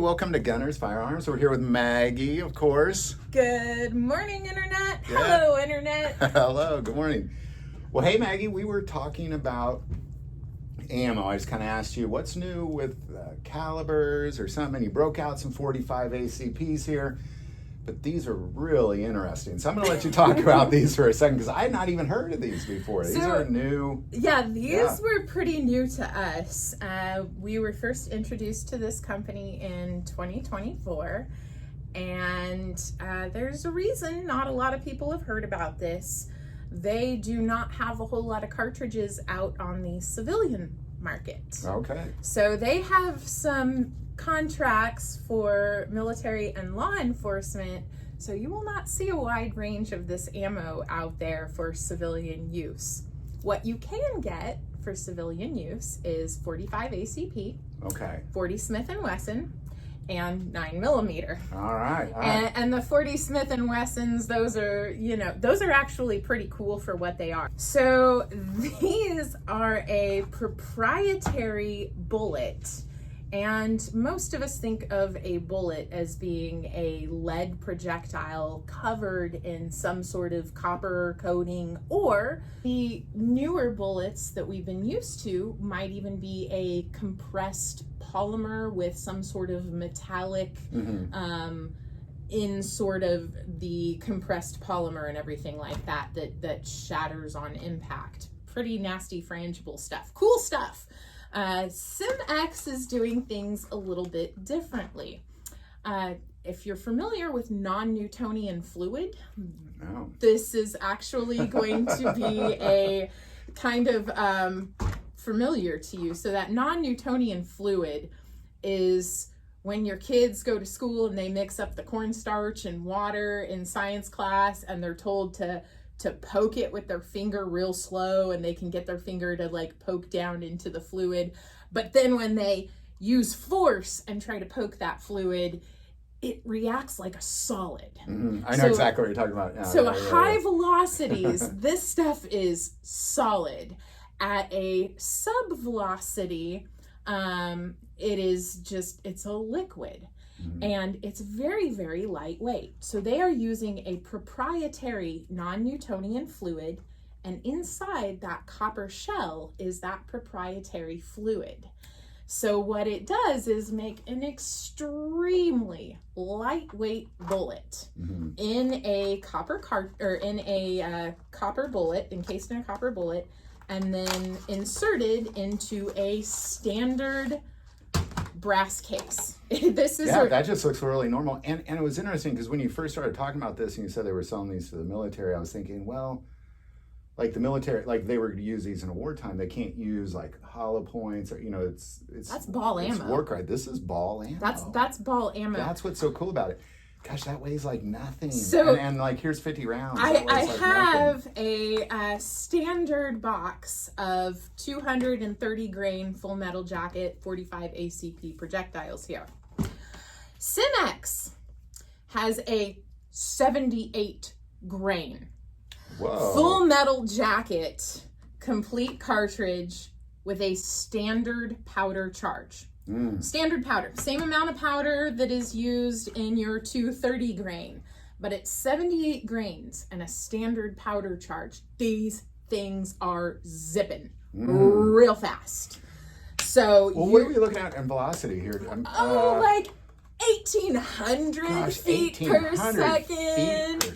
welcome to Gunner's Firearms. We're here with Maggie, of course. Good morning, Internet. Yeah. Hello, Internet. Hello, good morning. Well, hey, Maggie, we were talking about ammo. I just kind of asked you what's new with calibers or something, and you broke out some 45 ACPs here. But these are really interesting. So I'm going to let you talk about these for a second because I had not even heard of these before. These are new. Yeah, these were pretty new to us. We were first introduced to this company in 2024. And there's a reason not a lot of people have heard about this. They do not have a whole lot of cartridges out on the civilian market. Okay. So they have some contracts for military and law enforcement, so you will not see a wide range of this ammo out there for civilian use. What you can get for civilian use is 45 ACP, Okay. 40 Smith & Wesson, and 9mm. All right. And the 40 Smith & Wessons, those are actually pretty cool for what they are. So these are a proprietary bullet. And most of us think of a bullet as being a lead projectile covered in some sort of copper coating, or the newer bullets that we've been used to might even be a compressed polymer with some sort of metallic in sort of the compressed polymer and everything like that shatters on impact. Pretty nasty, frangible stuff. Cool stuff. SimX is doing things a little bit differently. If you're familiar with Non-Newtonian fluid, this is actually going to be a kind of familiar to you. So that Non-Newtonian fluid is when your kids go to school and they mix up the cornstarch and water in science class and they're told to poke it with their finger real slow, and they can get their finger to like poke down into the fluid. But then when they use force and try to poke that fluid, it reacts like a solid. I know exactly what you're talking about. High velocities, this stuff is solid. At a sub velocity, it's a liquid. And it's very, very lightweight. So they are using a proprietary non-Newtonian fluid, and inside that copper shell is that proprietary fluid. So what it does is make an extremely lightweight bullet in a copper copper bullet, encased in a copper bullet, and then inserted into a standard brass case. That just looks really normal. And it was interesting because when you first started talking about this and you said they were selling these to the military, I was thinking, well, like the military, like they were going to use these in a wartime. They can't use like hollow points or, that's ball ammo. It's war cry. This is ball ammo. That's ball ammo. That's what's so cool about it. Gosh, that weighs like nothing. So, and like here's 50 rounds. I have a standard box of 230 grain full metal jacket 45 ACP projectiles here. SimX has a 78 grain full metal jacket complete cartridge with a standard powder charge. Standard powder, same amount of powder that is used in your 230 grain, but it's 78 grains and a standard powder charge. These things are zipping real fast. So what are we looking at in velocity here? Like 1,800 feet per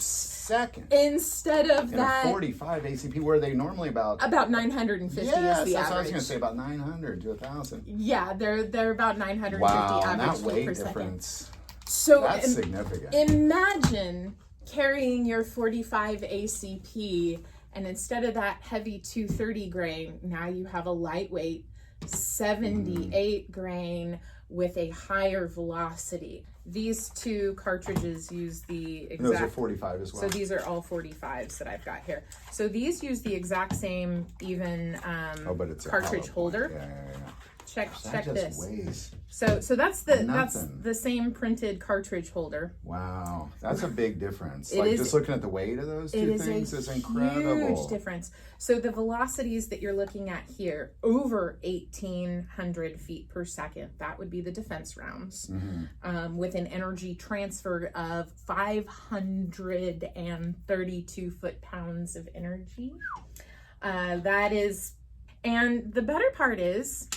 second. Instead of that, 45 ACP, where are they normally about 950 is the average. That's what I was going to say, about 900 to 1,000. Yeah, they're about 950 average feet per difference. Second. So that's significant. Imagine carrying your 45 ACP, and instead of that heavy 230 grain, now you have a lightweight 78 grain with a higher velocity. These two cartridges use the exact... Those are 45 as well. So these are all 45s that I've got here. So these use the exact same even but it's cartridge holder. Yeah. check That just this. weighs. So that's the nothing. same printed cartridge holder. Wow, that's a big difference. It Like is- just looking at the weight of those two things is incredible. Huge difference. So the velocities that you're looking at here, over 1,800 feet per second, that would be the defense rounds, with an energy transfer of 532 foot-pounds of energy. That is, and the better part is,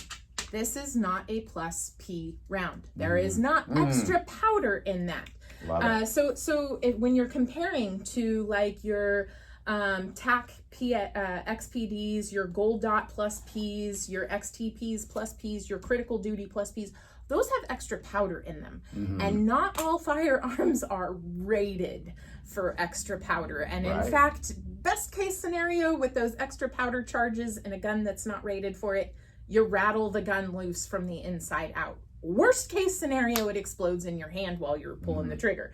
this is not a plus P round. There is not extra powder in that. Love it. So when you're comparing to like your TAC XPDs, your Gold Dot plus Ps, your XTPs plus Ps, your Critical Duty plus Ps, those have extra powder in them. And not all firearms are rated for extra powder. And in fact, best case scenario with those extra powder charges in a gun that's not rated for it, you rattle the gun loose from the inside out. Worst case scenario, it explodes in your hand while you're pulling the trigger.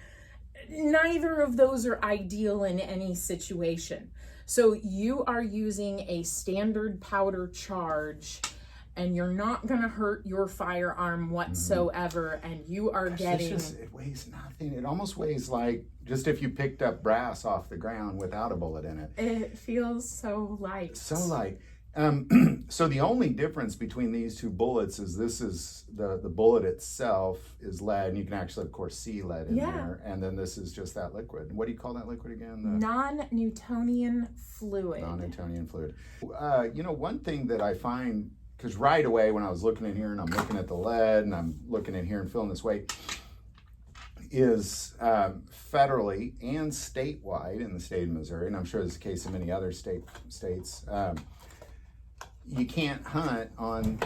Neither of those are ideal in any situation. So you are using a standard powder charge, and you're not going to hurt your firearm whatsoever, and you are getting... it weighs nothing. It almost weighs like just if you picked up brass off the ground without a bullet in it. It feels so light. So light. So the only difference between these two bullets is this is the bullet itself is lead, and you can actually, of course, see lead in there. And then this is just that liquid. What do you call that liquid again? Non-Newtonian fluid. Non-Newtonian fluid. One thing that I find, because right away when I was looking in here and I'm looking at the lead and I'm looking in here and feeling this weight, is federally and statewide in the state of Missouri, and I'm sure this is the case in many other states, you can't hunt on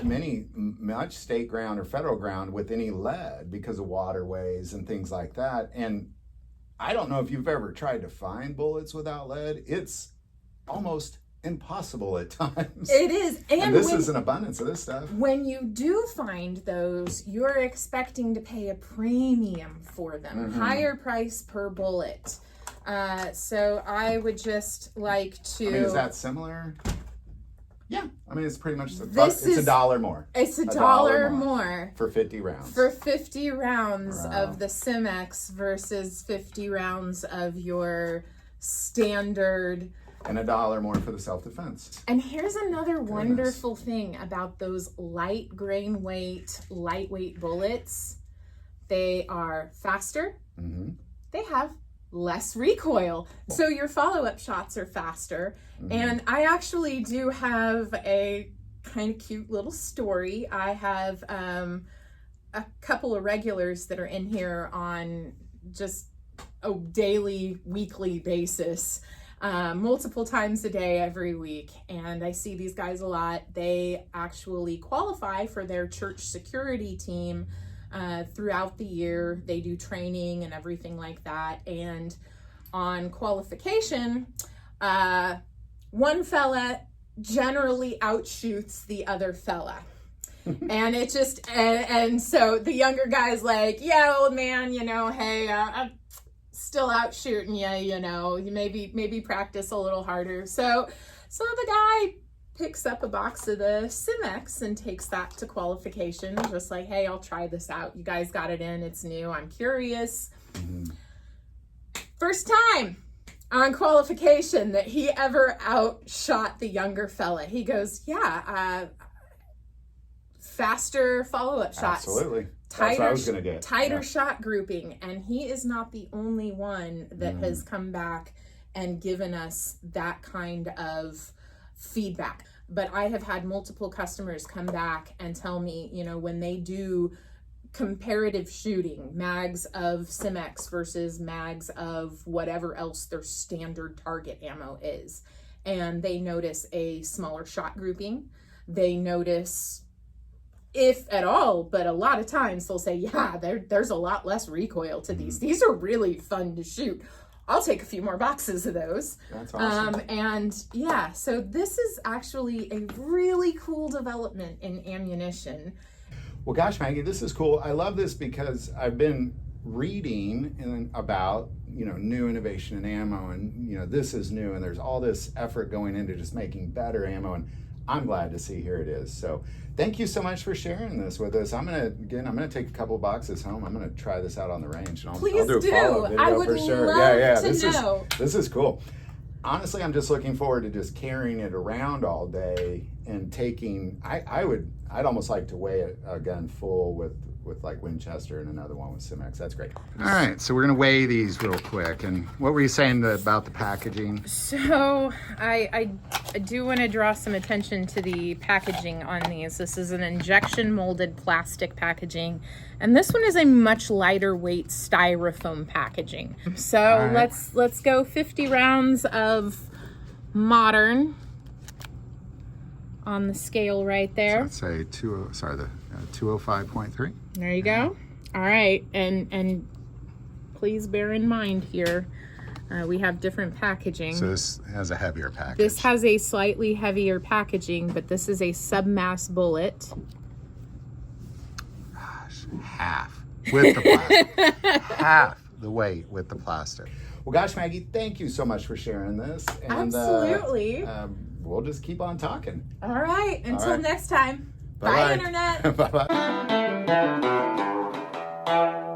much state ground or federal ground with any lead because of waterways and things like that. And I don't know if you've ever tried to find bullets without lead. It's almost impossible at times. It is. And this is an abundance of this stuff. When you do find those, you're expecting to pay a premium for them, higher price per bullet. So I would just like to... is that similar? Yeah, it's pretty much it's $1 more. It's a dollar more for 50 rounds. For 50 rounds of the Simex versus 50 rounds of your standard. And $1 more for the self-defense. And here's another wonderful thing about those lightweight bullets. They are faster. They have less recoil, so your follow-up shots are faster. And I actually do have a kind of cute little story. I have a couple of regulars that are in here on just a daily, weekly basis, multiple times a day, every week. And I see these guys a lot. They actually qualify for their church security team throughout the year. They do training and everything like that. And on qualification, one fella generally outshoots the other fella. And it just, and so the younger guy's like, yeah, old man, hey, I'm still out shooting you, you maybe practice a little harder. So the guy picks up a box of the Simex and takes that to qualification, just like, hey, I'll try this out. You guys got it in, it's new, I'm curious. First time on qualification that he ever outshot the younger fella. He goes, yeah, faster follow-up shots. Absolutely. That's what I was going to get. Tighter shot grouping. And he is not the only one that has come back and given us that kind of feedback. But I have had multiple customers come back and tell me, when they do comparative shooting, mags of Simex versus mags of whatever else their standard target ammo is, and they notice a smaller shot grouping, they notice, if at all, but a lot of times they'll say, yeah, there's a lot less recoil to these. These are really fun to shoot. I'll take a few more boxes of those. That's awesome. And yeah, so this is actually a really cool development in ammunition. Well, gosh, Maggie, this is cool. I love this because I've been reading about, new innovation in ammo, and, this is new, and there's all this effort going into just making better ammo. And I'm glad to see here it is. So thank you so much for sharing this with us. I'm gonna take a couple boxes home. I'm gonna try this out on the range, and I'll do a follow-up video I would for sure. love to know. This is cool. Honestly, I'm just looking forward to just carrying it around all day and taking. I'd almost like to weigh a gun full with like Winchester and another one with Simex. That's great. All right, so we're gonna weigh these real quick. And what were you saying about the packaging? So I do want to draw some attention to the packaging on these. This is an injection molded plastic packaging, and this one is a much lighter weight styrofoam packaging. So right. let's go 50 rounds of modern on the scale right there. So let's say 205.3. There you go. All right, and please bear in mind here, we have different packaging. So this has a heavier package. This has a slightly heavier packaging, but this is a submass bullet. Gosh, half with the plastic. Half the weight with the plastic. Well, gosh, Maggie, thank you so much for sharing this. And, Absolutely. We'll just keep on talking. All right. Until next time. Bye-bye. Bye, Internet. Bye-bye.